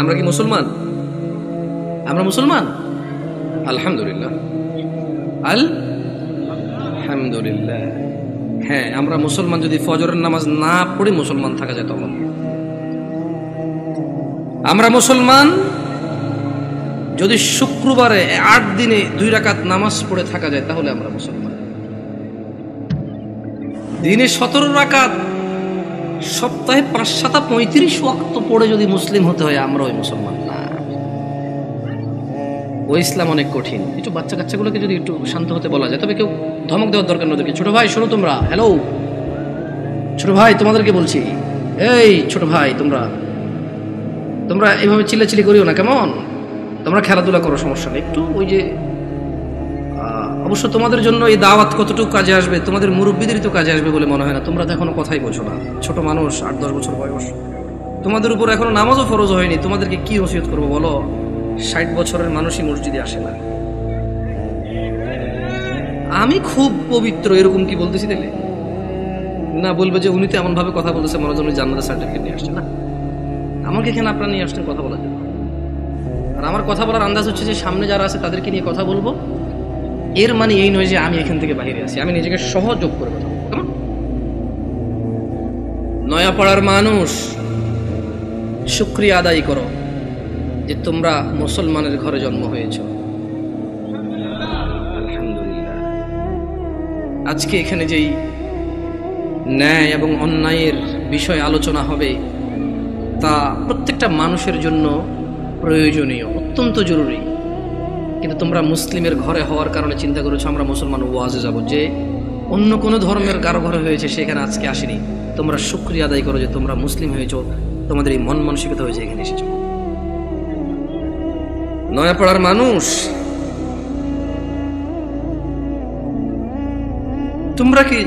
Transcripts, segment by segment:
আমরা কি মুসলমান? আমরা মুসলমান আলহামদুলিল্লাহ, আলহামদুলিল্লাহ। হ্যাঁ, আমরা মুসলমান। যদি ফজরের নামাজ না পড়ে মুসলমান থাকা যায় তখন আমরা মুসলমান। যদি শুক্রবারে 8 দিনে 2 রাকাত নামাজ পড়ে থাকা যায় তাহলে আমরা মুসলমান। দিনে 17 রাকাত, সপ্তাহে 5-7-35 ওয়াক্ত পড়ে যদি মুসলিম হতে হয় আমরা ওই মুসলমান না। ওই ইসলাম অনেক কঠিন। একটু বাচ্চা কাচ্চাগুলোকে যদি একটু শান্ত হতে বলা যায়, তবে কেউ ধমক দেওয়ার দরকার নয়। ছোট ভাই শোনো, তোমরা হ্যালো, ছোট ভাই তোমাদেরকে বলছি, এই ছোট ভাই তোমরা এইভাবে চিল্লাচিল্লি করিও না, কেমন? তোমরা খেলাধুলা করো, সমস্যা নেই। একটু ওই যে অবশ্য তোমাদের জন্য এই দাওয়াত কতটুকু কাজে আসবে, তোমাদের মুরব্বীদেরই তো কাজে আসবে বলে মনে হয় না। তোমরা তো এখনো কথাই বোঝো না, ছোট মানুষ, 8-10 বছর বয়স। তোমাদের উপর এখনো নামাজও ফরজ হয়নি। তোমাদেরকে কি ওসিয়ত করবো বলো? 60 বছরের মানুষই মসজিদে আসে না। আমি খুব পবিত্র এরকম কি বলতেছি দেখলে না? বলবে যে উনি তো এমন ভাবে কথা বলতেছে মনে হয় জান্নাতের সার্টিফিকেট নিয়ে আসছে। না, আমাকে এখানে আপনারা নিয়ে আসছেন কথা বলার জন্য। আর আমার কথা বলার আন্দাজ হচ্ছে যে সামনে যারা আছে তাদেরকে নিয়ে কথা বলবো। এর মানে এই নয় যে আমি এখান থেকে বাইরে আছি। আমি নিজেকে সহযোগ করে কথা বলবো। কেমন? নয়াপাড়ার মানুষ, শুকরিয়া আদায় করো যে তোমরা মুসলমানের ঘরে জন্ম হয়েছ। আলহামদুলিল্লাহ। আজকে এখানে যেই ন্যায় এবং অন্যায়ের বিষয় আলোচনা হবে তা প্রত্যেকটা মানুষের জন্য প্রয়োজনীয়, অত্যন্ত জরুরি। কিন্তু তোমরা মুসলিমের ঘরে হওয়ার কারণে চিন্তা করেছো আমরা মুসলমান ওয়াজে যাব, যে অন্য কোনো ধর্মের কারো ঘরে হয়েছে সেখানে আজকে আসেনি। তোমরা শুকরিয়া আদায় করো যে তোমরা মুসলিম হয়েছো, তোমাদের এই মন মানসিকতা হয়েছে এখানে এসেছো। নয়াপাড়ার মানুষ, তোমরা কি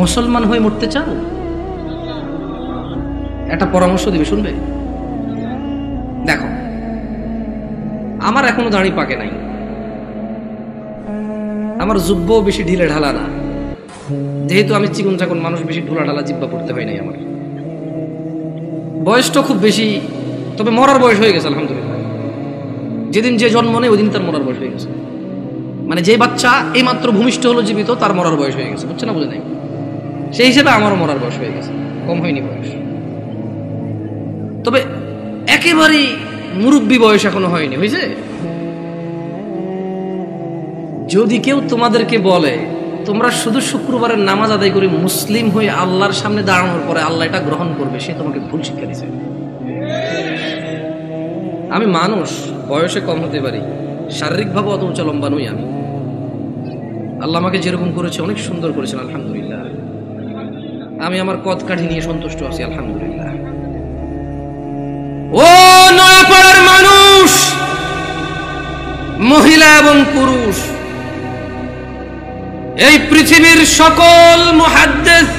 মুসলমান হয়ে মরতে চাও? একটা পরামর্শ দিবে, শুনবে? দেখো, আমার এখনো দাড়ি পাকে নাই, আমার জুব্বও বেশি ঢিলে ঢালা না। যেহেতু আমি চিকন চাকন মানুষ, বেশি ঢোলা ঢালা জিব্বা পড়তে হয় নাই। আমার বয়সটা খুব বেশি, তবে মরার বয়স হয়ে গেছে আলহামদুলিল্লাহ। যেদিন যে জন্ম নেই ওই দিন তার মরার বয়স হয়ে গেছে। মানে যে বাচ্চা এই মাত্র ভূমিষ্ঠ হলো জীবিত, তার মরার বয়স হয়ে গেছে। বুঝছে না? বুঝে নাই? সেই হিসেবে আমারও মরার বয়স হয়ে গেছে, কম হয়নি বয়স। তবে একেবারেই মুরব্বী বয়স এখনো হয়নি, হয়েছে? যদি কেউ তোমাদেরকে বলে তোমরা শুধু শুক্রবারের নামাজ আদায় করে মুসলিম হয়ে আল্লাহর সামনে দাঁড়ানোর পরে আল্লাহ এটা গ্রহণ করবে, সে তোমাকে ভুল শিক্ষা দিচ্ছে। আমি মানুষ, বয়সে কম হতে পারি, শারীরিকভাবে অত উঁচা লম্বা নই আমি। আল্লাহ আমাকে যেরকম করেছে অনেক সুন্দর করেছেন আলহামদুলিল্লাহ। আমি আমার কদ কাঠি নিয়ে সন্তুষ্ট আছি আলহামদুলিল্লাহ। ও নয়াপাড়ার মানুষ, মহিলা এবং পুরুষ, এই পৃথিবীর সকল মুহাদ্দিস